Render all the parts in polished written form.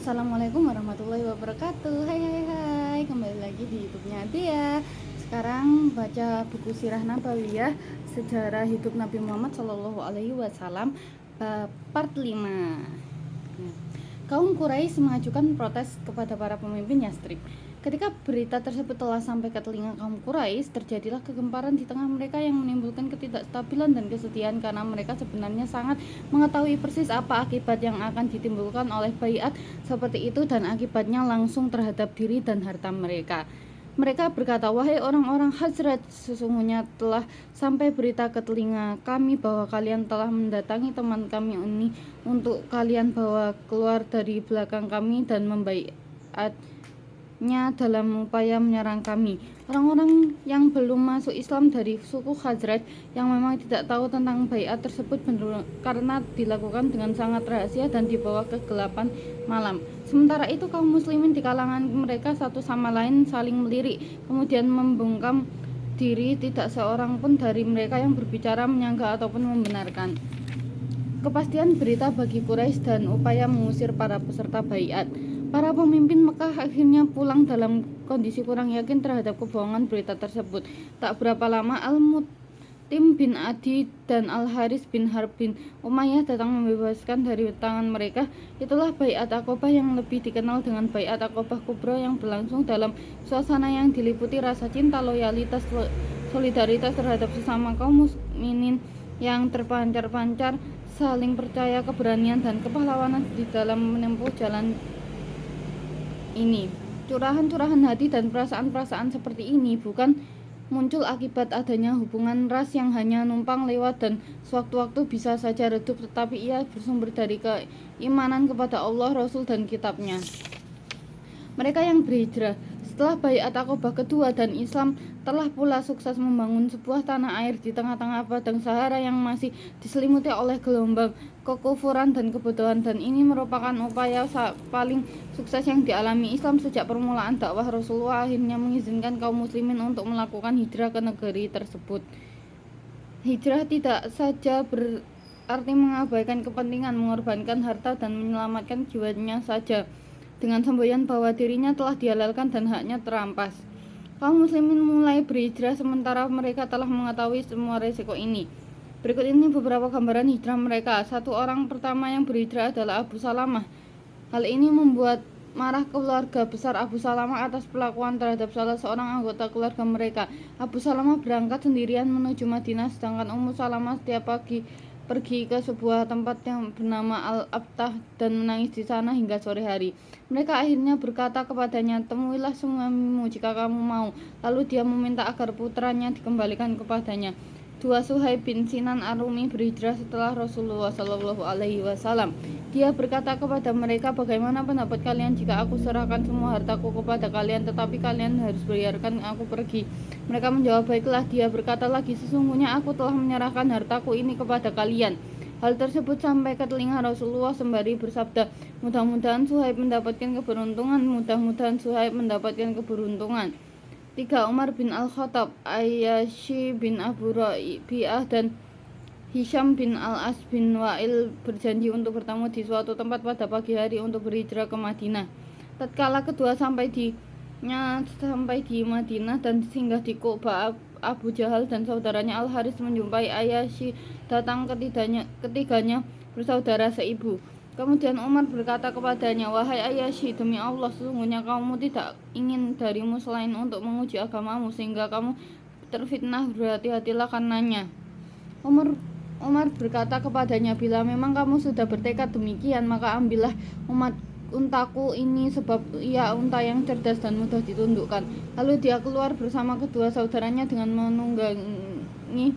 Assalamualaikum warahmatullahi wabarakatuh. Hai hai hai, kembali lagi di YouTube-nya Dia. Sekarang baca buku Sirah Nabawiyah, Sejarah Hidup Nabi Muhammad SAW, part 5. Kaum Quraisy mengajukan protes kepada para pemimpin Yastrib. Ketika berita tersebut telah sampai ke telinga kaum Quraisy, terjadilah kegemparan di tengah mereka yang menimbulkan ketidakstabilan dan kesedihan karena mereka sebenarnya sangat mengetahui persis apa akibat yang akan ditimbulkan oleh baiat seperti itu dan akibatnya langsung terhadap diri dan harta mereka. Mereka berkata, "Wahai orang-orang Khazraj, sesungguhnya telah sampai berita ke telinga kami bahwa kalian telah mendatangi teman kami ini untuk kalian bawa keluar dari belakang kami dan membaiatnya dalam upaya menyerang kami." Orang-orang yang belum masuk Islam dari suku Khazraj yang memang tidak tahu tentang baiat tersebut karena dilakukan dengan sangat rahasia dan di bawah kegelapan malam. Sementara itu kaum muslimin di kalangan mereka satu sama lain saling melirik, kemudian membungkam diri. Tidak seorang pun dari mereka yang berbicara, menyanggah ataupun membenarkan kepastian berita bagi Quraisy dan upaya mengusir para peserta baiat. Para pemimpin Mekah akhirnya pulang dalam kondisi kurang yakin terhadap kebohongan berita tersebut. Tak berapa lama Al-Mutim bin Adi dan Al-Haris bin Harb bin Umayyah datang membebaskan dari tangan mereka. Itulah Baiat Aqobah yang lebih dikenal dengan Baiat Aqobah Kubra, yang berlangsung dalam suasana yang diliputi rasa cinta, loyalitas, solidaritas terhadap sesama kaum mukminin yang terpancar-pancar, saling percaya, keberanian dan kepahlawanan di dalam menempuh jalan ini. Curahan-curahan hati dan perasaan-perasaan seperti ini bukan muncul akibat adanya hubungan ras yang hanya numpang lewat dan sewaktu-waktu bisa saja redup, tetapi ia bersumber dari keimanan kepada Allah, Rasul dan kitabnya. Mereka yang berhijrah setelah Baiat Aqobah kedua dan Islam telah pula sukses membangun sebuah tanah air di tengah-tengah padang Sahara yang masih diselimuti oleh gelombang kekufuran dan kebodohan, dan ini merupakan upaya paling sukses yang dialami Islam sejak permulaan dakwah. Rasulullah akhirnya mengizinkan kaum muslimin untuk melakukan hijrah ke negeri tersebut. Hijrah tidak saja berarti mengabaikan kepentingan, mengorbankan harta dan menyelamatkan jiwanya saja, dengan semboyan bahwa dirinya telah dihalalkan dan haknya terampas. Kaum muslimin mulai berhijrah sementara mereka telah mengetahui semua resiko ini. Berikut ini beberapa gambaran hijrah mereka. Satu orang pertama yang berhijrah adalah Abu Salamah. Hal ini membuat marah keluarga besar Abu Salamah atas perlakuan terhadap salah seorang anggota keluarga mereka. Abu Salamah berangkat sendirian menuju Madinah, sedangkan Ummu Salamah setiap pagi pergi ke sebuah tempat yang bernama Al-Abtah dan menangis di sana hingga sore hari. Mereka akhirnya berkata kepadanya, "Temuilah suamimu jika kamu mau." Lalu dia meminta agar putranya dikembalikan kepadanya. Dua Suhaib bin Sinan Ar-Rumi berhijrah setelah Rasulullah SAW. Dia berkata kepada mereka, "Bagaimana pendapat kalian jika aku serahkan semua hartaku kepada kalian, tetapi kalian harus biarkan aku pergi?" Mereka menjawab, "Baiklah." Dia berkata lagi, "Sesungguhnya aku telah menyerahkan hartaku ini kepada kalian." Hal tersebut sampai ke telinga Rasulullah sembari bersabda, "Mudah-mudahan Suhaib mendapatkan keberuntungan, mudah-mudahan Suhaib mendapatkan keberuntungan." 3. Umar bin Al-Khattab, Ayyashi bin Abu Rabi'ah dan Hisham bin Al-As bin Wa'il berjanji untuk bertemu di suatu tempat pada pagi hari untuk berhijrah ke Madinah. Tatkala kedua sampai di Madinah dan singgah di Kuba, Abu Jahal dan saudaranya Al-Haris menjumpai Ayyashi datang. Ketiganya bersaudara seibu. Kemudian Umar berkata kepadanya, "Wahai Ayyashi, demi Allah, sesungguhnya kamu tidak ingin darimu selain untuk menguji agamamu sehingga kamu terfitnah. Berhati-hatilah karenanya." Umar berkata kepadanya, "Bila memang kamu sudah bertekad demikian, maka ambillah untaku ini, sebab ia unta yang cerdas dan mudah ditundukkan." Lalu dia keluar bersama kedua saudaranya dengan menunggangi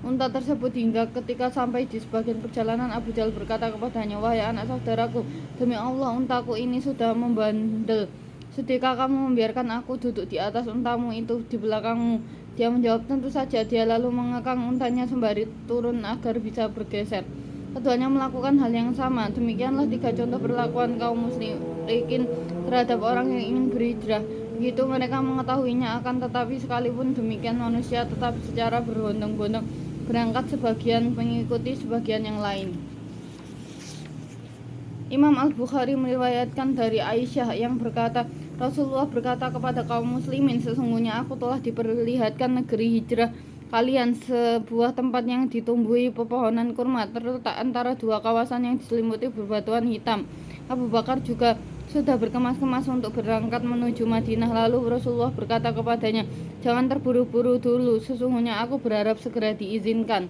unta tersebut hingga ketika sampai di sebagian perjalanan, Abu Jahal berkata kepadanya, "Wahai anak saudaraku, demi Allah untaku ini sudah membandel. Sudahkah kamu membiarkan aku duduk di atas untamu itu di belakangmu?" Dia menjawab, "Tentu saja." Dia lalu mengekang untanya sembari turun agar bisa bergeser. Keduanya melakukan hal yang sama. Demikianlah 3 contoh perlakuan kaum musyrikin terhadap orang yang ingin berhijrah. Begitu mereka mengetahuinya, akan tetapi sekalipun demikian manusia tetap secara berbondong-bondong berangkat, sebagian mengikuti sebagian yang lain. Imam Al-Bukhari meriwayatkan dari Aisyah yang berkata, Rasulullah berkata kepada kaum muslimin, sesungguhnya aku telah diperlihatkan negeri hijrah kalian, sebuah tempat yang ditumbuhi pepohonan kurma terletak antara dua kawasan yang diselimuti berbatuan hitam. Abu Bakar juga sudah berkemas-kemas untuk berangkat menuju Madinah. Lalu Rasulullah berkata kepadanya, jangan terburu-buru dulu, sesungguhnya aku berharap segera diizinkan.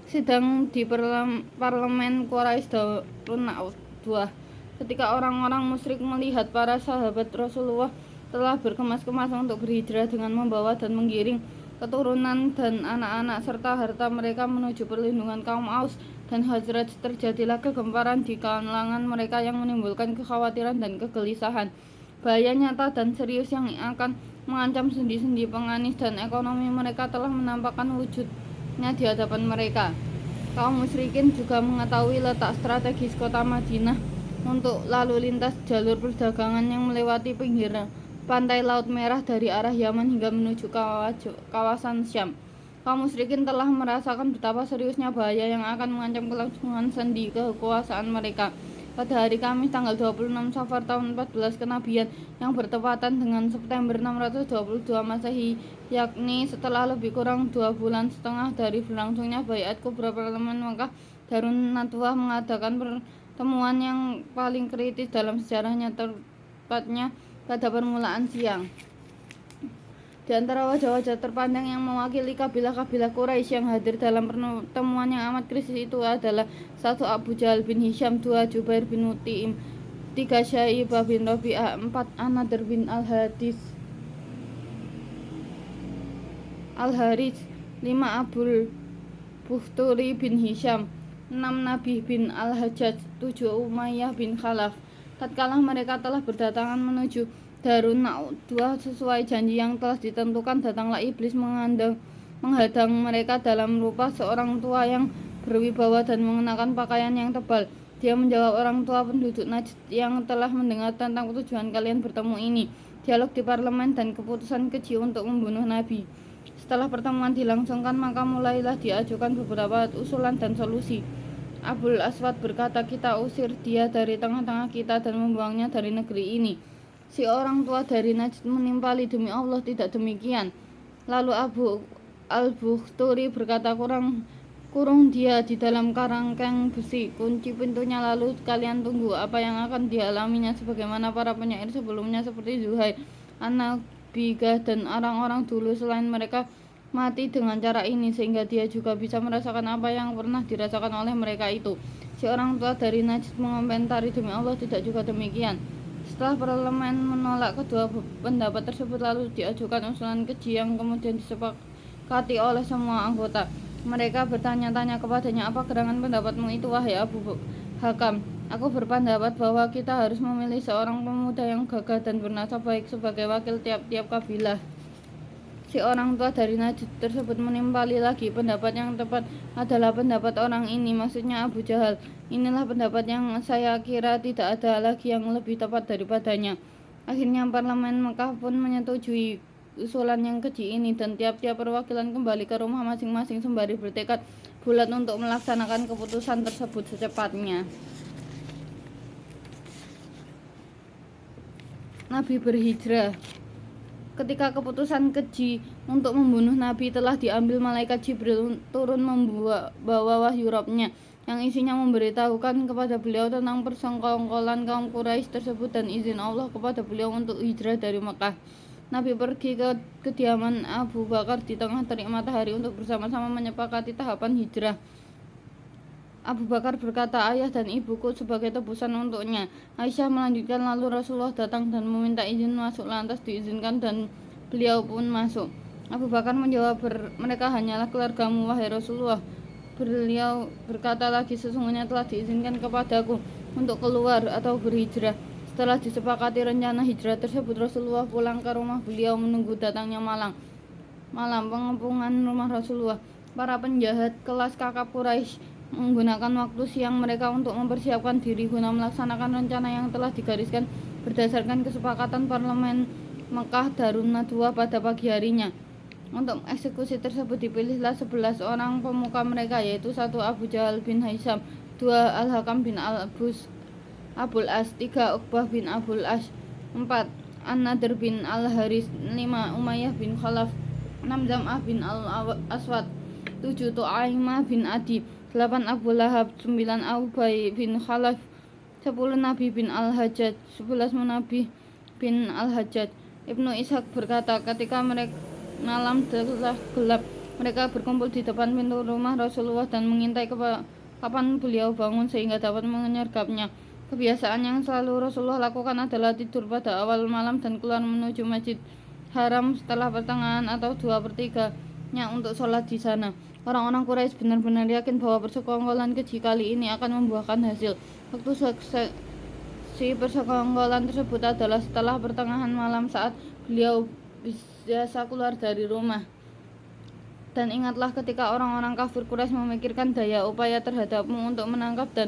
Sidang di parlemen Quraisy Darun Nadwah. Ketika orang-orang musyrik melihat para sahabat Rasulullah telah berkemas-kemas untuk berhijrah dengan membawa dan menggiring keturunan dan anak-anak serta harta mereka menuju perlindungan kaum Aus dan Khazraj, terjadilah kegemparan di kalangan mereka yang menimbulkan kekhawatiran dan kegelisahan. Bahaya nyata dan serius yang akan mengancam sendi-sendi penganis dan ekonomi mereka telah menampakkan wujudnya di hadapan mereka. Kaum musyrikin juga mengetahui letak strategis kota Madinah untuk lalu lintas jalur perdagangan yang melewati pinggir pantai Laut Merah dari arah Yaman hingga menuju kawasan Syam. Kaum musyrikin telah merasakan betapa seriusnya bahaya yang akan mengancam kelangsungan sendi kekuasaan mereka. Pada hari Kamis tanggal 26 Safar tahun 14 Kenabian yang bertepatan dengan September 622 Masehi, yakni setelah lebih kurang 2,5 bulan dari berlangsungnya Baiat Kubra, Parlemen Makkah Darun Nadwah mengadakan pertemuan yang paling kritis dalam sejarahnya, tepatnya pada permulaan siang. Di antara wajah-wajah terpandang yang mewakili kabilah-kabilah Quraisy yang hadir dalam pertemuan yang amat krisis itu adalah 1. Abu Jahal bin Hisham, 2. Jubair bin Mut'im, 3. Syaibah bin Rabi'ah, 4. An-Nadr bin Al-Harits, 5. Abul Bukhturi bin Hisham, 6. Nabi bin Al-Hajjaj, 7. Umayyah bin Khalaf. Tatkala mereka telah berdatangan menuju Darun Nadwah sesuai janji yang telah ditentukan, datanglah iblis menghadang mereka dalam rupa seorang tua yang berwibawa dan mengenakan pakaian yang tebal. Dia menjawab, orang tua penduduk Najd yang telah mendengar tentang tujuan kalian bertemu ini, dialog di parlemen dan keputusan keji untuk membunuh Nabi. Setelah pertemuan dilangsungkan, maka mulailah diajukan beberapa usulan dan solusi. Abul Aswad berkata, kita usir dia dari tengah-tengah kita dan membuangnya dari negeri ini. Si orang tua dari Najd menimpali, demi Allah tidak demikian. Lalu Abu Al-Bukhturi berkata, kurung dia di dalam kerangkeng besi, kunci pintunya, lalu kalian tunggu apa yang akan dialaminya, sebagaimana para penyair sebelumnya seperti Zuhair, An-Nabigah dan orang-orang dulu selain mereka mati dengan cara ini, sehingga dia juga bisa merasakan apa yang pernah dirasakan oleh mereka itu. Si orang tua dari Najd mengomentari, demi Allah tidak juga demikian. Setelah parlemen menolak kedua pendapat tersebut, lalu diajukan usulan keji yang kemudian disepakati oleh semua anggota. Mereka bertanya-tanya kepadanya, apa gerangan pendapatmu itu, wahai Abu Hakam? Aku berpendapat bahwa kita harus memilih seorang pemuda yang gagah dan bernasab baik sebagai wakil tiap-tiap kabilah. Si orang tua dari Najd tersebut menimpali lagi, pendapat yang tepat adalah pendapat orang ini, maksudnya Abu Jahal. Inilah pendapat yang saya kira tidak ada lagi yang lebih tepat daripadanya. Akhirnya parlemen Mekah pun menyetujui usulan yang keji ini dan tiap-tiap perwakilan kembali ke rumah masing-masing sembari bertekad bulat untuk melaksanakan keputusan tersebut secepatnya. Nabi berhijrah. Ketika keputusan keji untuk membunuh Nabi telah diambil, malaikat Jibril turun membawa wahyu Rabb-Nya yang isinya memberitahukan kepada beliau tentang persekongkolan kaum Quraisy tersebut dan izin Allah kepada beliau untuk hijrah dari Mekah. Nabi pergi ke kediaman Abu Bakar di tengah terik matahari untuk bersama-sama menyepakati tahapan hijrah. Abu Bakar berkata, ayah dan ibuku sebagai tebusan untuknya. Aisyah melanjutkan, lalu Rasulullah datang dan meminta izin masuk, lantas diizinkan dan beliau pun masuk. Abu Bakar menjawab, mereka hanyalah keluargamu, wahai Rasulullah. Beliau berkata lagi, sesungguhnya telah diizinkan kepadaku untuk keluar atau berhijrah. Setelah disepakati rencana hijrah tersebut, Rasulullah pulang ke rumah beliau menunggu datangnya malam pengepungan rumah Rasulullah. Para penjahat kelas kakap Quraisy menggunakan waktu siang mereka untuk mempersiapkan diri guna melaksanakan rencana yang telah digariskan berdasarkan kesepakatan parlemen Mekah Darun Nadwah pada pagi harinya. Untuk eksekusi tersebut dipilihlah 11 orang pemuka mereka, yaitu 1. Abu Jahal bin Hisham, 2. Al-Hakam bin Abul As. 3. Uqbah bin Abul As. 4. An-Nadr bin Al-Haris. 5. Umayyah bin Khalaf. 6. Zam'ah bin Al-Aswad. 7. Tu'aimah bin Adi. 8. Abu Lahab. 9. Ubay bin Khalaf. 10. Nabi bin Al-Hajjaj. 11. Munabi bin Al-Hajjaj. Ibnu Ishaq berkata, ketika mereka malam telah gelap, mereka berkumpul di depan pintu rumah Rasulullah dan mengintai kapan beliau bangun sehingga dapat menyergapnya. Kebiasaan yang selalu Rasulullah lakukan adalah tidur pada awal malam dan keluar menuju Masjid Haram setelah pertengahan atau 2/3-nya untuk sholat di sana. Orang-orang Quraisy benar-benar yakin bahwa persekongkolan keji kali ini akan membuahkan hasil. Waktu si persekongkolan tersebut adalah setelah pertengahan malam saat beliau biasa keluar dari rumah. Dan ingatlah ketika orang-orang kafir Quraisy memikirkan daya upaya terhadapmu untuk menangkap dan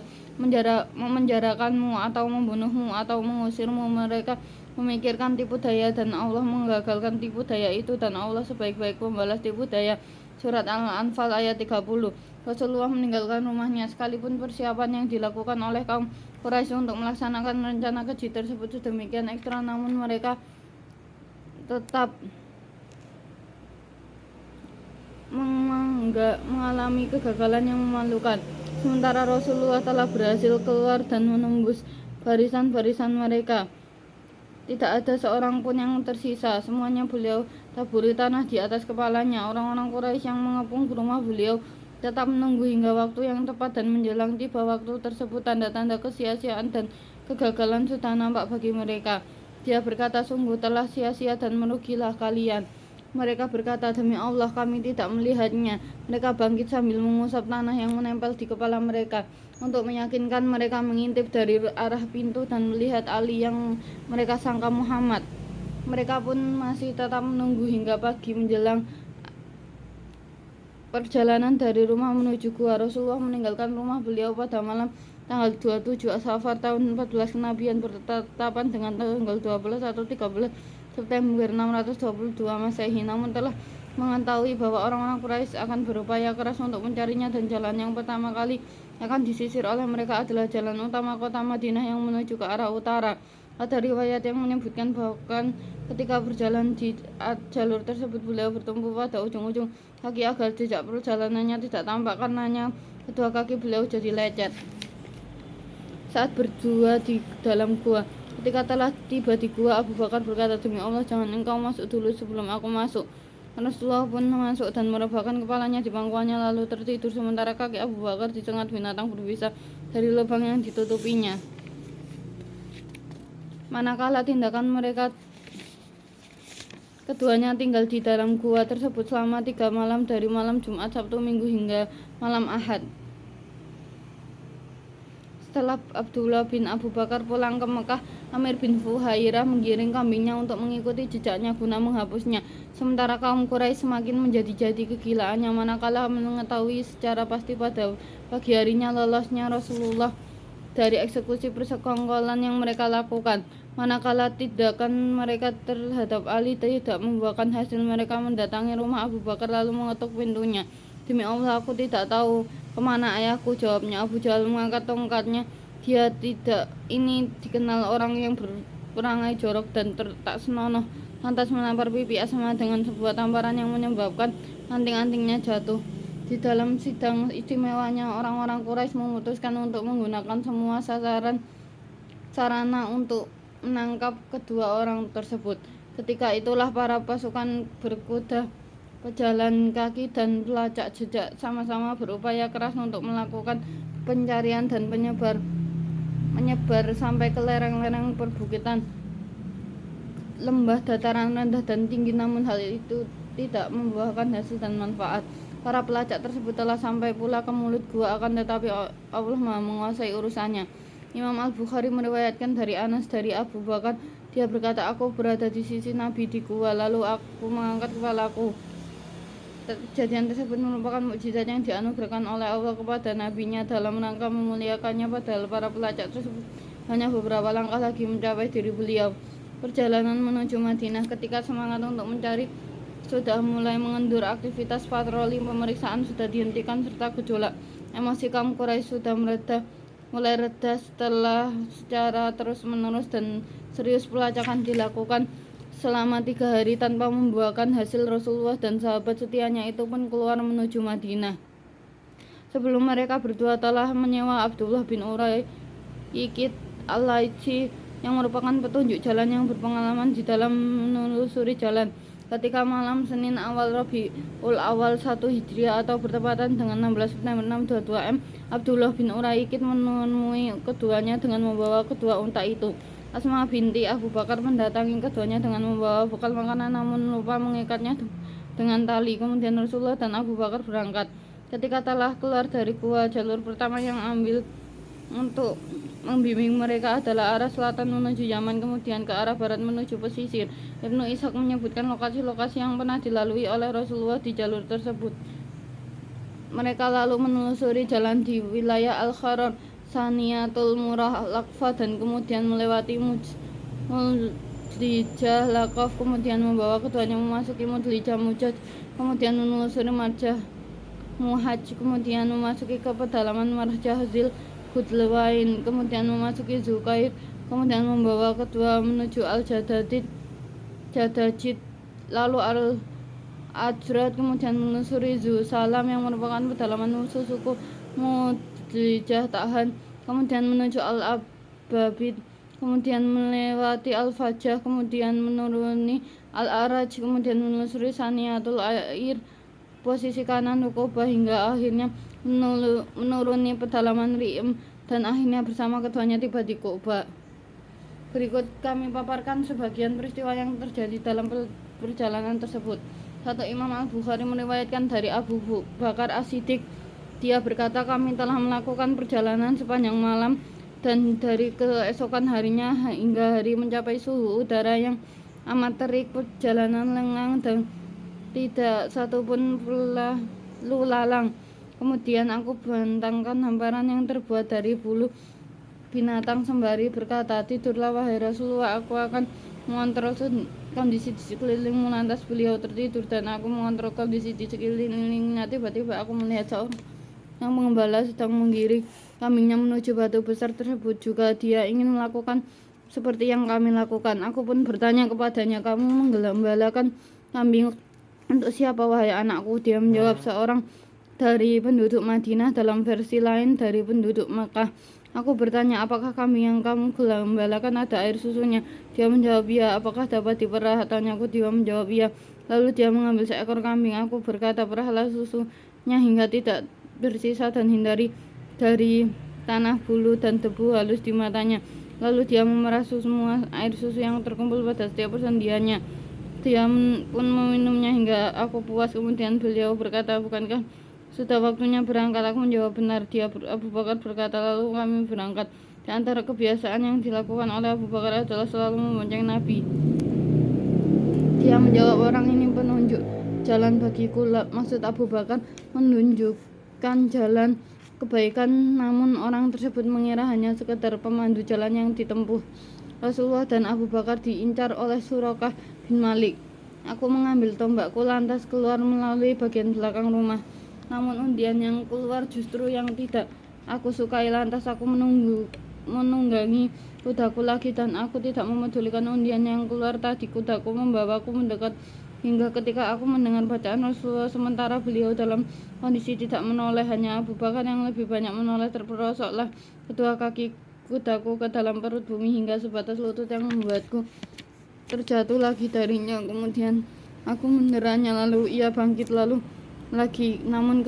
memenjarakanmu atau membunuhmu atau mengusirmu. Mereka memikirkan tipu daya dan Allah menggagalkan tipu daya itu, dan Allah sebaik-baik pembalas tipu daya. Surat Al-Anfal ayat 30. Rasulullah meninggalkan rumahnya sekalipun persiapan yang dilakukan oleh kaum Quraisy untuk melaksanakan rencana keji tersebut sedemikian ekstra, namun mereka tetap mengalami kegagalan yang memalukan. Sementara Rasulullah telah berhasil keluar dan menembus barisan-barisan mereka. Tidak ada seorang pun yang tersisa. Semuanya beliau taburi tanah di atas kepalanya. Orang-orang Quraisy yang mengepung rumah beliau tetap menunggu hingga waktu yang tepat, dan menjelang tiba waktu tersebut tanda-tanda kesia-siaan dan kegagalan sudah nampak bagi mereka. Dia berkata, sungguh telah sia-sia dan merugilah kalian. Mereka berkata, demi Allah kami tidak melihatnya. Mereka bangkit sambil mengusap tanah yang menempel di kepala mereka. Untuk meyakinkan, mereka mengintip dari arah pintu dan melihat Ali yang mereka sangka Muhammad. Mereka pun masih tetap menunggu hingga pagi menjelang perjalanan dari rumah menuju gua. Rasulullah meninggalkan rumah beliau pada malam tanggal 27 Safar tahun 14 kenabian bertepatan dengan tanggal 12 atau 13 September 622 Masehi. Namun telah mengetahui bahwa orang-orang Quraisy akan berupaya keras untuk mencarinya, dan jalan yang pertama kali akan disisir oleh mereka adalah jalan utama kota Madinah yang menuju ke arah utara. Ada riwayat yang menyebutkan bahkan ketika berjalan di jalur tersebut beliau bertumpu pada ujung-ujung kaki agar jejak perjalanannya tidak tampak karenanya kedua kaki beliau jadi lecet. Saat berdua di dalam gua, ketika telah tiba di gua, Abu Bakar berkata, demi Allah jangan engkau masuk dulu sebelum aku masuk. Rasulullah pun masuk dan merebahkan kepalanya di pangkuannya lalu tertidur, sementara kaki Abu Bakar disengat binatang berbisa dari lubang yang ditutupinya. Manakala tindakan mereka, keduanya tinggal di dalam gua tersebut selama 3 malam, dari malam Jumat, Sabtu, Minggu hingga malam Ahad. Setelah Abdullah bin Abu Bakar pulang ke Mekah, Amir bin Fuhairah menggiring kambingnya untuk mengikuti jejaknya guna menghapusnya. Sementara kaum Quraisy semakin menjadi-jadi kegilaannya manakala mengetahui secara pasti pada pagi harinya lolosnya Rasulullah dari eksekusi persekongkolan yang mereka lakukan. Manakala tindakan mereka terhadap Ali tidak membuahkan hasil, mereka mendatangi rumah Abu Bakar lalu mengetuk pintunya. Demi Allah aku tidak tahu kemana ayahku, jawabnya. Abu Jahal mengangkat tongkatnya. Dia tidak ini dikenal orang yang berperangai jorok dan tak senonoh, lantas menampar pipi Asma dengan sebuah tamparan yang menyebabkan anting-antingnya jatuh. Di dalam sidang istimewanya, orang-orang Quraisy memutuskan untuk menggunakan semua sarana untuk menangkap kedua orang tersebut. Ketika itulah para pasukan berkuda, pejalan kaki, dan pelacak jejak sama-sama berupaya keras untuk melakukan pencarian dan menyebar sampai ke lereng-lereng perbukitan, lembah, dataran rendah dan tinggi, namun hal itu tidak membuahkan hasil dan manfaat. Para pelacak tersebut telah sampai pula ke mulut gua, akan tetapi Allah Maha menguasai urusannya. Imam Al-Bukhari meriwayatkan dari Anas dari Abu Bakar, dia berkata, aku berada di sisi Nabi di gua, lalu aku mengangkat kepalaku. Kejadian tersebut merupakan mukjizat yang dianugerahkan oleh Allah kepada nabinya dalam rangka memuliakannya, padahal para pelacak tersebut hanya beberapa langkah lagi mencapai diri beliau. Perjalanan menuju Madinah, ketika semangat untuk mencari sudah mulai mengendur, aktivitas patroli pemeriksaan sudah dihentikan serta gejolak emosi kaum Quraisy sudah mereda mulai reda setelah secara terus-menerus dan serius pelacakan dilakukan selama 3 hari tanpa membuahkan hasil. Rasulullah dan sahabat setianya itu pun keluar menuju Madinah. Sebelum mereka berdua telah menyewa Abdullah bin Uraiqit al-Laitsi yang merupakan petunjuk jalan yang berpengalaman di dalam menelusuri jalan. Ketika malam Senin awal Rabiul Awal 1 Hijriah atau bertepatan dengan 16 September 622 Abdullah bin Uraiqit menemui keduanya dengan membawa kedua unta itu. Asma binti Abu Bakar mendatangi keduanya dengan membawa bekal makanan namun lupa mengikatnya dengan tali. Kemudian Rasulullah dan Abu Bakar berangkat. Ketika telah keluar dari gua, jalur pertama yang ambil untuk membimbing mereka adalah arah selatan menuju Yaman, kemudian ke arah barat menuju pesisir. Ibnu Ishaq menyebutkan lokasi-lokasi yang pernah dilalui oleh Rasulullah di jalur tersebut. Mereka lalu menelusuri jalan di wilayah Al-Kharar, Saniyatul Murah, Lakfa, dan kemudian melewati Mudlijah, Laqaf, kemudian membawa keduanya memasuki Mudlijah, Mujaj, kemudian menelusuri Marjah, Muhaj, kemudian memasuki ke pedalaman Marjah, Zil Gudlewain, kemudian memasuki Zukair, kemudian membawa kedua menuju Al-Jadajid, lalu Al-Ajrad, kemudian menelusuri Salam yang merupakan pedalaman musuh suku Mudlijah Tahan, kemudian menuju Al-Ababid, kemudian melewati Al-Fajah, kemudian menuruni Al-Araj, kemudian menelusuri Saniyatul Air, posisi kanan Uqobah, hingga akhirnya menuruni pedalaman Ri'im dan akhirnya bersama keduanya tiba di Uqobah. Berikut kami paparkan sebagian peristiwa yang terjadi dalam perjalanan tersebut. 1. Imam Al-Bukhari meriwayatkan dari Abu Bakar As-Siddiq, dia berkata, kami telah melakukan perjalanan sepanjang malam dan dari keesokan harinya hingga hari mencapai suhu udara yang amat terik. Perjalanan lengang dan tidak satupun lalu lalang. Kemudian aku bentangkan hamparan yang terbuat dari bulu binatang sembari berkata, tidurlah wahai Rasulullah, aku akan mengontrol kondisi di sekelilingmu. Lantas beliau tertidur dan aku mengontrol kondisi di sekelilingnya. Tiba-tiba aku melihat seorang yang mengembala sedang menggiring kambingnya menuju batu besar tersebut. Juga dia ingin melakukan seperti yang kami lakukan. Aku pun bertanya kepadanya, kamu menggembalakan kambing untuk siapa wahai anakku? Dia menjawab, seorang dari penduduk Madinah, dalam versi lain dari penduduk Makkah. Aku bertanya, apakah kambing yang kamu gembalakan ada air susunya? Dia menjawab, ya. Apakah dapat diperah? Tanyaku. Dia menjawab, ya. Lalu dia mengambil seekor kambing. Aku berkata, perahlah susunya hingga tidak bersisa dan hindari dari tanah, bulu, dan debu halus di matanya. Lalu dia memerah semua air susu yang terkumpul pada setiap persendiannya. Dia pun meminumnya hingga aku puas. Kemudian beliau berkata, bukankah sudah waktunya berangkat? Aku menjawab, benar. Dia Abu Bakar berkata, lalu kami berangkat. Di antara kebiasaan yang dilakukan oleh Abu Bakar adalah selalu membonceng Nabi. Dia menjawab, orang ini penunjuk jalan bagiku. Maksud Abu Bakar menunjukkan jalan kebaikan, namun orang tersebut mengira hanya sekedar pemandu jalan yang ditempuh. Rasulullah dan Abu Bakar diincar oleh Surakah bin Malik. Aku mengambil tombakku lantas keluar melalui bagian belakang rumah. Namun undian yang keluar justru yang tidak aku sukai. Lantas aku menunggangi kudaku lagi dan aku tidak memedulikan undian yang keluar tadi. Kudaku membawaku mendekat hingga ketika aku mendengar bacaan Rasulullah, sementara beliau dalam kondisi tidak menoleh. Hanya Abu Bakar yang lebih banyak menoleh. Terperosoklah kedua kaki kudaku ke dalam perut bumi hingga sebatas lutut yang membuatku terjatuh lagi darinya. Kemudian aku menderanya, lalu ia bangkit lalu lagi, namun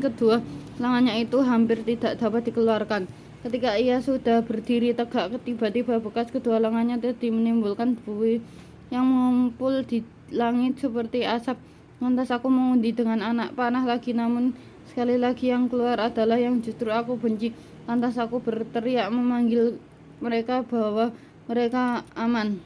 kedua lengannya itu hampir tidak dapat dikeluarkan. Ketika ia sudah berdiri tegak, tiba-tiba bekas kedua lengannya tadi menimbulkan buih yang mengumpul di langit seperti asap. Lantas aku mengundi dengan anak panah lagi, namun sekali lagi yang keluar adalah yang justru aku benci. Lantas aku berteriak memanggil mereka bahwa mereka aman.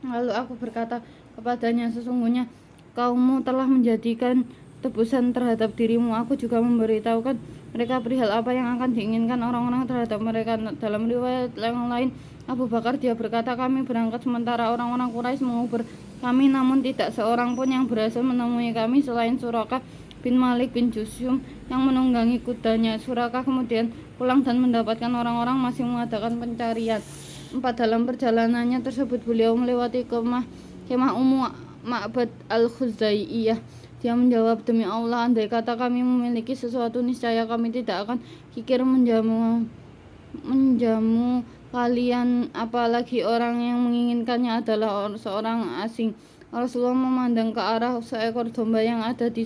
Lalu aku berkata kepadanya, sesungguhnya kaummu telah menjadikan tebusan terhadap dirimu. Aku juga memberitahukan mereka perihal apa yang akan diinginkan orang-orang terhadap mereka. Dalam riwayat yang lain Abu Bakar dia berkata, kami berangkat sementara orang-orang Quraisy menguber kami, namun tidak seorang pun yang berhasil menemui kami selain Surakah bin Malik bin Jusum yang menunggangi kudanya. Suraka kemudian pulang dan mendapatkan orang-orang masih mengadakan pencarian. 4. Dalam perjalanannya tersebut beliau melewati kemah Ummu Ma'bad al-Khuzaiyah. Dia menjawab, demi Allah, andai kata kami memiliki sesuatu, niscaya kami tidak akan kikir menjamu kalian, apalagi orang yang menginginkannya adalah seorang asing. Rasulullah memandang ke arah seekor domba yang ada di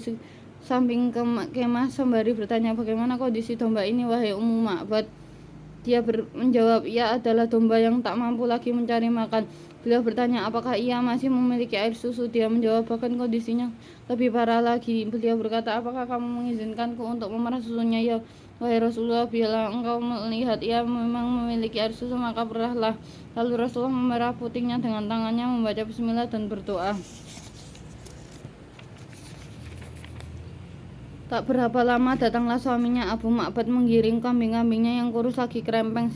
samping kemah sembari bertanya, bagaimana kondisi domba ini wahai Ummu Ma'bad? Dia menjawab, ia adalah domba yang tak mampu lagi mencari makan. Beliau bertanya, apakah ia masih memiliki air susu? Dia menjawab, bahkan kondisinya lebih parah lagi. Beliau berkata, apakah kamu mengizinkanku untuk memerah susunya? Ya, wahai Rasulullah, bila engkau melihat ia memang memiliki air susu, maka perahlah. Lalu Rasulullah memerah putingnya dengan tangannya, membaca bismillah dan berdoa. Tak berapa lama datanglah suaminya Abu Ma'bad menggiring kambing-kambingnya yang kurus lagi kerempeng.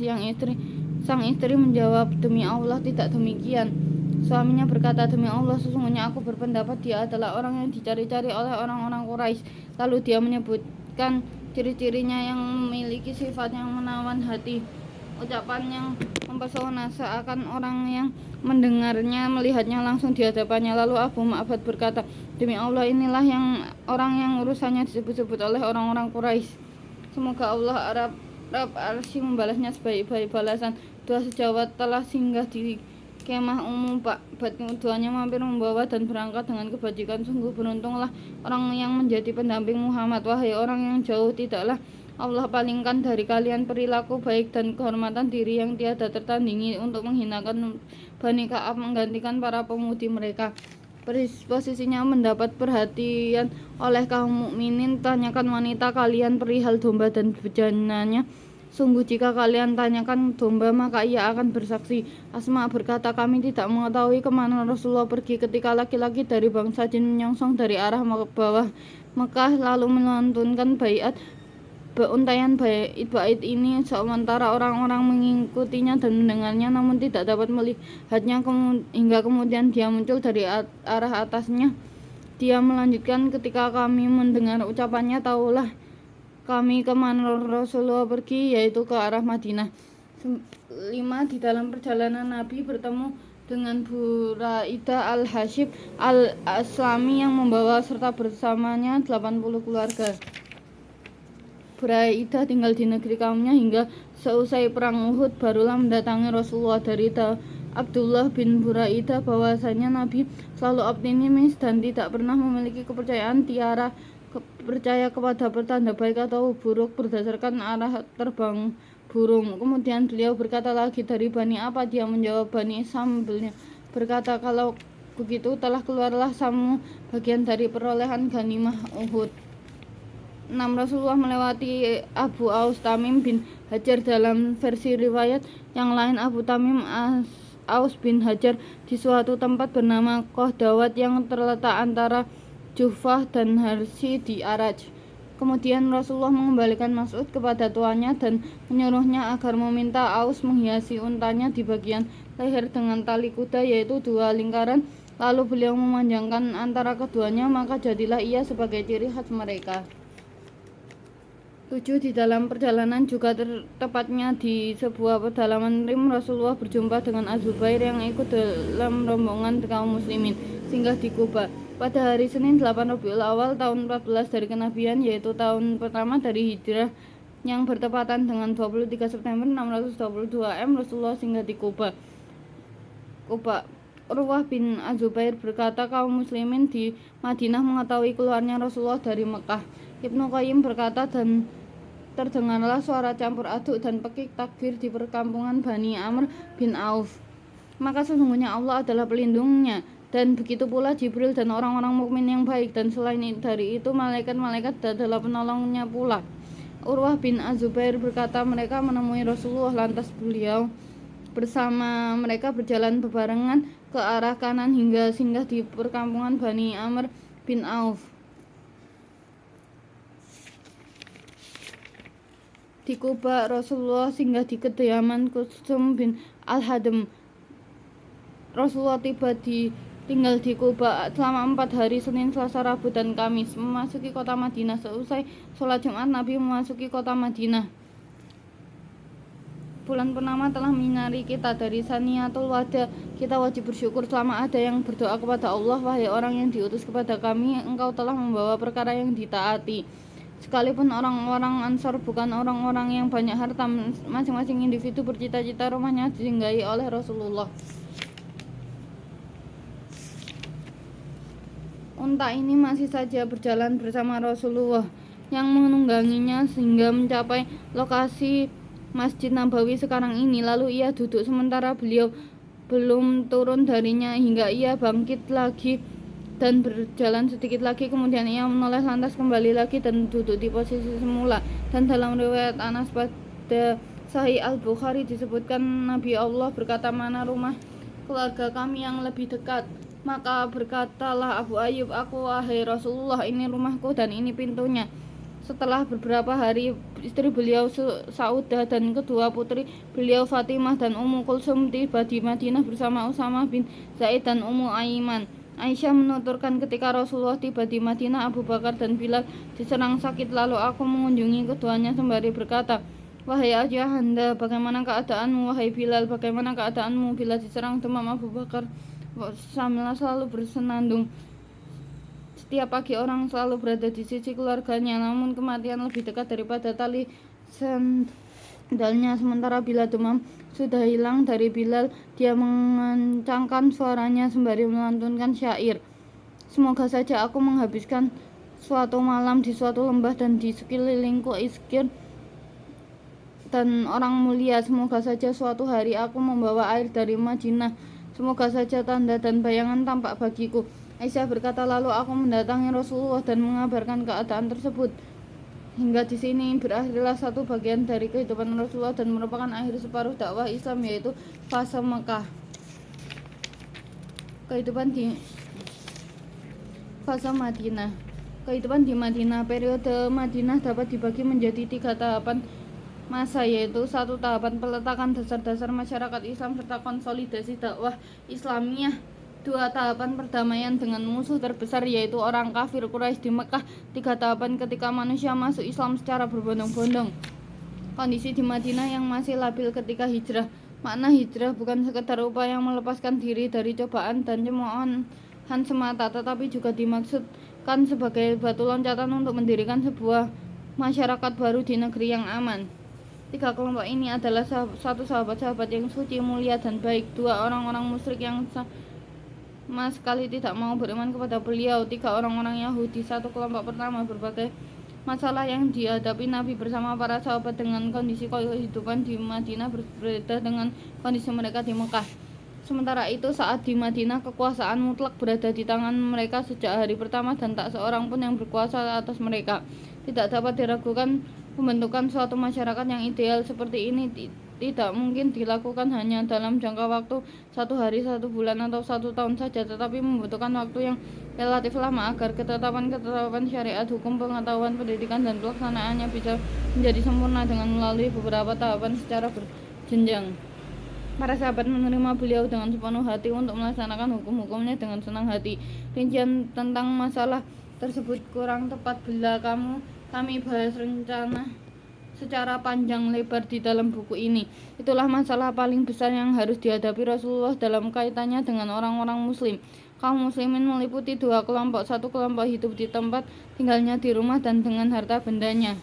Sang istri menjawab, demi Allah tidak demikian. Suaminya berkata, demi Allah sesungguhnya aku berpendapat dia adalah orang yang dicari-cari oleh orang-orang Quraisy. Lalu dia menyebutkan ciri-cirinya yang memiliki sifat yang menawan hati, ucapan yang mempesona, seakan orang yang mendengarnya melihatnya langsung di hadapannya. Lalu Abu Ma'bad berkata, demi Allah inilah orang yang urusannya disebut-sebut oleh orang-orang Quraisy. Semoga Allah Rabb Arsy membalasnya sebaik-baik balasan. 2 sejawat telah singgah di kemah Ummu Ma'bad. Keduanya mampir membawa dan berangkat dengan kebajikan. Sungguh beruntunglah orang yang menjadi pendamping Muhammad. Wahai orang yang jauh, tidaklah Allah palingkan dari kalian perilaku baik dan kehormatan diri yang tiada tertandingi untuk menghinakan Bani Ka'ab, menggantikan para pemudi mereka. Posisinya mendapat perhatian oleh kaum mukminin. Tanyakan wanita kalian perihal domba dan bejananya. Sungguh jika kalian tanyakan domba, maka ia akan bersaksi. Asma berkata, kami tidak mengetahui kemana Rasulullah pergi ketika laki-laki dari bangsa jin menyongsong dari arah bawah Mekah lalu melantunkan baiat. Untayan bait ini sementara orang-orang mengikutinya dan mendengarnya, namun tidak dapat melihatnya hingga kemudian dia muncul dari arah atasnya. Dia melanjutkan, ketika kami mendengar ucapannya, tahulah kami kemana Rasulullah pergi, yaitu ke arah Madinah. 5. Di dalam perjalanan Nabi bertemu dengan Buraidah al-Hashib al-Aslami yang membawa serta bersamanya 80 keluarga. Buraidah tinggal di negeri kaumnya hingga seusai perang Uhud barulah mendatangi Rasulullah. Dari Abdullah bin Buraidah bahwasanya Nabi selalu optimis dan tidak pernah memiliki kepercayaan percaya kepada pertanda baik atau buruk berdasarkan arah terbang burung. Kemudian beliau berkata lagi, dari Bani apa? Dia menjawab, Bani Sam. Beliau berkata, kalau begitu telah keluarlah Samu, bagian dari perolehan ghanimah Uhud. 6. Rasulullah melewati Abu Aus Tamim bin Hajar. Dalam versi riwayat yang lain, Abu Tamim Aus bin Hajar di suatu tempat bernama Qohdawat yang terletak antara Juhfah dan Harsi di Araj. Kemudian Rasulullah mengembalikan Mas'ud kepada tuannya dan menyuruhnya agar meminta Aus menghiasi untanya di bagian leher dengan tali kuda, yaitu 2 lingkaran. Lalu beliau memanjangkan antara keduanya, maka jadilah ia sebagai ciri khas mereka. 7. Di dalam perjalanan juga tepatnya di sebuah pedalaman Rim, Rasulullah berjumpa dengan Az-Zubair yang ikut dalam rombongan kaum muslimin singgah di Kuba. Pada hari Senin 8 Rabiul Awal tahun 14 dari kenabian, yaitu tahun pertama dari hijrah yang bertepatan dengan 23 September 622 Rasulullah singgah di Kuba. Urwah bin Az-Zubair berkata, kaum muslimin di Madinah mengetahui keluarnya Rasulullah dari Mekah. Ibnu Qayyim berkata, dan terdengarlah suara campur aduk dan pekik takbir di perkampungan Bani Amr bin Auf. Maka sesungguhnya Allah adalah pelindungnya, dan begitu pula Jibril dan orang-orang mukmin yang baik, dan selain dari itu malaikat-malaikat adalah penolongnya pula. Urwah bin Az-Zubair berkata, mereka menemui Rasulullah, lantas beliau bersama mereka berjalan bebarengan ke arah kanan hingga singgah di perkampungan Bani Amr bin Auf. Di Kuba, Rasulullah singgah di kediaman Kusum bin Al-Hadam. Rasulullah tiba di tinggal di Kuba selama 4 hari, Senin, Selasa, Rabu, dan Kamis. Memasuki kota Madinah. Seusai sholat Jumat, Nabi memasuki kota Madinah. Bulan purnama telah menyinari kita. Dari Saniatul Wada kita wajib bersyukur selama ada yang berdoa kepada Allah. Wahai orang yang diutus kepada kami, engkau telah membawa perkara yang ditaati. Sekalipun orang-orang Ansor bukan orang-orang yang banyak harta, masing-masing individu bercita-cita rumahnya disinggahi oleh Rasulullah. Unta ini masih saja berjalan bersama Rasulullah yang menungganginya sehingga mencapai lokasi Masjid Nabawi sekarang ini. Lalu ia duduk sementara beliau belum turun darinya hingga ia bangkit lagi dan berjalan sedikit lagi. Kemudian ia menoleh lantas kembali lagi dan duduk di posisi semula. Dan dalam riwayat Anas pada Sahih Al-Bukhari disebutkan Nabi Allah berkata, mana rumah keluarga kami yang lebih dekat? Maka berkatalah Abu Ayyub, aku wahai Rasulullah, ini rumahku dan ini pintunya. Setelah beberapa hari, istri beliau Saudah dan kedua putri beliau Fatimah dan Ummu Kulsum tiba di Madinah bersama Usama bin Zaid dan Ummu Aiman. Aisyah menuturkan, ketika Rasulullah tiba di Madinah, Abu Bakar dan Bilal diserang sakit. Lalu aku mengunjungi keduanya sembari berkata, wahai ayahanda, bagaimana keadaanmu? Wahai Bilal, bagaimana keadaanmu? Bila diserang demam, Abu Bakar sambil selalu bersenandung. Setiap pagi orang selalu berada di sisi keluarganya, namun kematian lebih dekat daripada tali sandalnya. Sementara bila demam sudah hilang dari Bilal, dia mengencangkan suaranya sembari melantunkan syair. Semoga saja aku menghabiskan suatu malam di suatu lembah dan di sekelilingku iskir dan orang mulia. Semoga saja suatu hari aku membawa air dari Madinah. Semoga saja tanda dan bayangan tampak bagiku. Aisyah berkata, lalu aku mendatangi Rasulullah dan mengabarkan keadaan tersebut. Hingga di sini berakhirlah satu bagian dari kehidupan Rasulullah dan merupakan akhir separuh dakwah Islam, yaitu fase Mekah. Kehidupan di fase Madinah. Kehidupan di Madinah. Periode Madinah dapat dibagi menjadi 3 tahapan masa, yaitu 1 tahapan peletakan dasar-dasar masyarakat Islam serta konsolidasi dakwah Islamiyah, 2 tahapan perdamaian dengan musuh terbesar yaitu orang kafir Quraisy di Mekah, 3 tahapan ketika manusia masuk Islam secara berbondong-bondong. Kondisi di Madinah yang masih labil ketika hijrah. Makna hijrah bukan sekedar upaya melepaskan diri dari cobaan dan cemoohan semata, tetapi juga dimaksudkan sebagai batu loncatan untuk mendirikan sebuah masyarakat baru di negeri yang aman. 3 kelompok ini adalah 1 sahabat-sahabat yang suci, mulia, dan baik, 2 orang-orang musyrik yang sama sekali tidak mau beriman kepada beliau, 3 orang-orang Yahudi. 1 kelompok pertama, berbagai masalah yang dihadapi Nabi bersama para sahabat dengan kondisi kehidupan di Madinah berbeda dengan kondisi mereka di Mekah. Sementara itu saat di Madinah kekuasaan mutlak berada di tangan mereka sejak hari pertama dan tak seorang pun yang berkuasa atas mereka. Tidak dapat diragukan pembentukan suatu masyarakat yang ideal seperti ini tidak mungkin dilakukan hanya dalam jangka waktu 1 hari, 1 bulan, atau 1 tahun saja, tetapi membutuhkan waktu yang relatif lama agar ketetapan-ketetapan syariat, hukum, pengetahuan, pendidikan, dan pelaksanaannya bisa menjadi sempurna dengan melalui beberapa tahapan secara berjenjang. Para sahabat menerima beliau dengan sepenuh hati untuk melaksanakan hukum-hukumnya dengan senang hati. Rincian tentang masalah tersebut kurang tepat bila kami bahas rencana secara panjang lebar di dalam buku ini. Itulah masalah paling besar yang harus dihadapi Rasulullah dalam kaitannya dengan orang-orang muslim. Kaum muslimin meliputi 2 kelompok. 1 kelompok hidup di tempat tinggalnya di rumah dan dengan harta bendanya.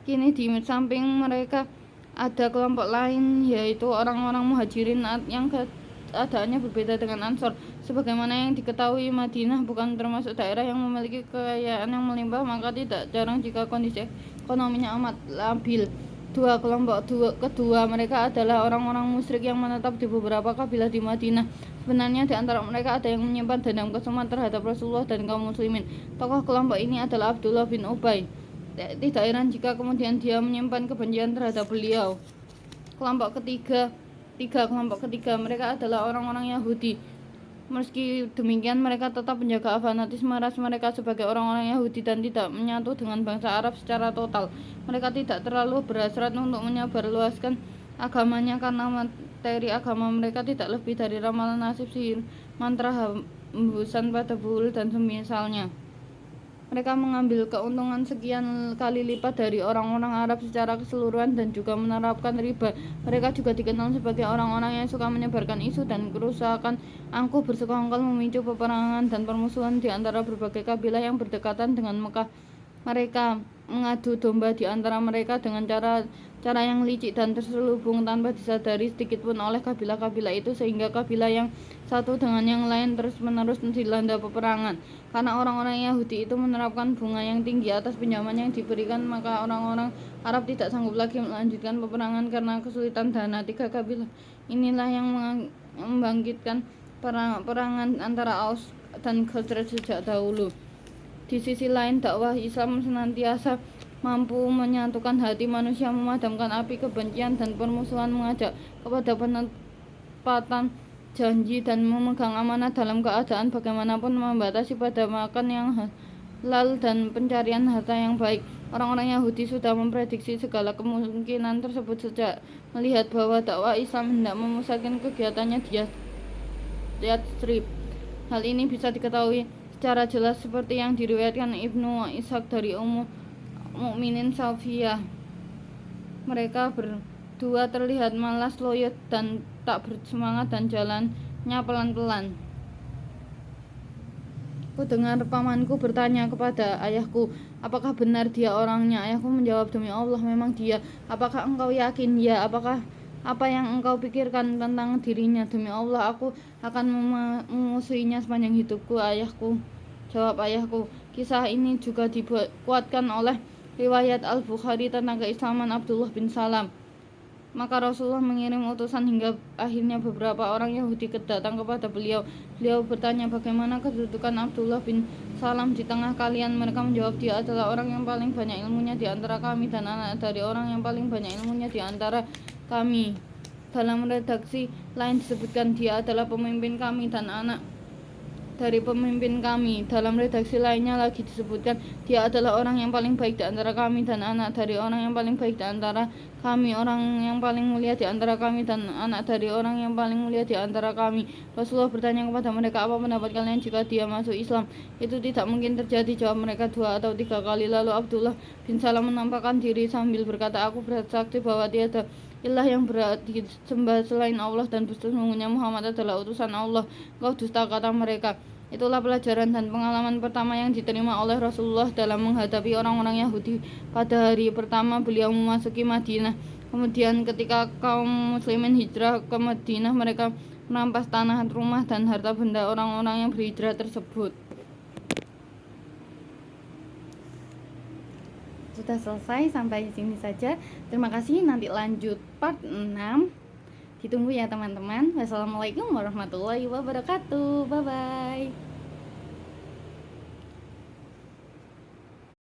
Kini di samping mereka ada kelompok lain, yaitu orang-orang muhajirin yang keadaannya berbeda dengan Ansor. Sebagaimana yang diketahui, Madinah bukan termasuk daerah yang memiliki kekayaan yang melimpah, maka tidak jarang jika kondisi ekonominya amat labil. 2 kelompok kedua mereka adalah orang-orang musyrik yang menetap di beberapa kabilah di Madinah. Sebenarnya di antara mereka ada yang menyimpan dendam kesumat terhadap Rasulullah dan kaum muslimin. Tokoh kelompok ini adalah Abdullah bin Ubay. Tidak heran jika kemudian dia menyimpan kebencian terhadap beliau. Kelompok ketiga mereka adalah orang-orang Yahudi. Meski demikian, mereka tetap menjaga fanatisme ras mereka sebagai orang-orang Yahudi dan tidak menyatu dengan bangsa Arab secara total. Mereka tidak terlalu berhasrat untuk menyebarluaskan agamanya karena materi agama mereka tidak lebih dari ramalan nasib, sihir, mantra hembusan pada buhul dan semisalnya. Mereka mengambil keuntungan sekian kali lipat dari orang-orang Arab secara keseluruhan dan juga menerapkan riba. Mereka juga dikenal sebagai orang-orang yang suka menyebarkan isu dan kerusakan, angkuh bersekongkol, memicu peperangan dan permusuhan di antara berbagai kabilah yang berdekatan dengan Mekah. Mereka mengadu domba di antara mereka dengan cara yang licik dan terselubung tanpa disadari sedikitpun oleh kabilah-kabilah itu, sehingga kabilah yang satu dengan yang lain terus-menerus dilanda peperangan. Karena orang-orang Yahudi itu menerapkan bunga yang tinggi atas pinjaman yang diberikan, maka orang-orang Arab tidak sanggup lagi melanjutkan peperangan karena kesulitan dana. Tiga kabilah inilah yang membangkitkan perangan antara Aus dan Khazraj sejak dahulu. Di sisi lain, dakwah Islam senantiasa mampu menyatukan hati manusia, memadamkan api kebencian dan permusuhan, mengajak kepada penepatan janji dan memegang amanah dalam keadaan bagaimanapun, membatasi pada makan yang halal dan pencarian harta yang baik. Orang-orang Yahudi sudah memprediksi segala kemungkinan tersebut sejak melihat bahwa dakwah Islam hendak memusatkan kegiatannya di Yatsrib. Hal ini bisa diketahui secara jelas seperti yang diriwayatkan Ibnu Ishaq dari Ummu Mukminin Safiyah. Mereka berdua terlihat malas, loyo dan tak bersemangat dan jalannya pelan-pelan. Ku dengar pamanku bertanya kepada ayahku, apakah benar dia orangnya? Ayahku menjawab, demi Allah memang dia. Apakah engkau yakin? Ya. Apakah apa yang engkau pikirkan tentang dirinya? Demi Allah aku akan memusuhinya sepanjang hidupku, ayahku. Jawab ayahku. Kisah ini juga dikuatkan oleh riwayat Al-Bukhari tentang keislaman Abdullah bin Salam. Maka Rasulullah mengirim utusan hingga akhirnya beberapa orang Yahudi datang kepada beliau. Beliau bertanya, bagaimana kedudukan Abdullah bin Salam di tengah kalian? Mereka menjawab, dia adalah orang yang paling banyak ilmunya di antara kami dan anak dari orang yang paling banyak ilmunya di antara kami. Dalam redaksi lain disebutkan dia adalah pemimpin kami dan anak dari pemimpin kami. Dalam redaksi lainnya lagi disebutkan dia adalah orang yang paling baik di antara kami dan anak dari orang yang paling baik di antara kami, orang yang paling mulia di antara kami dan anak dari orang yang paling mulia di antara kami. Rasulullah bertanya kepada mereka, apa pendapat kalian jika dia masuk Islam? Itu tidak mungkin terjadi, jawab mereka, 2 atau 3 kali. Lalu Abdullah bin Salam menampakkan diri sambil berkata, aku bersaksi bahwa tiada ilah yang berat disembah selain Allah dan sesungguhnya Muhammad adalah utusan Allah. Engkau dusta, kata mereka. Itulah pelajaran dan pengalaman pertama yang diterima oleh Rasulullah dalam menghadapi orang-orang Yahudi pada hari pertama beliau memasuki Madinah. Kemudian ketika kaum muslimin hijrah ke Madinah, mereka merampas tanah, rumah, dan harta benda orang-orang yang berhijrah tersebut. Sudah selesai, sampai sini saja. Terima kasih, nanti lanjut part 6. Ditunggu ya teman-teman. Wassalamualaikum warahmatullahi wabarakatuh. Bye-bye.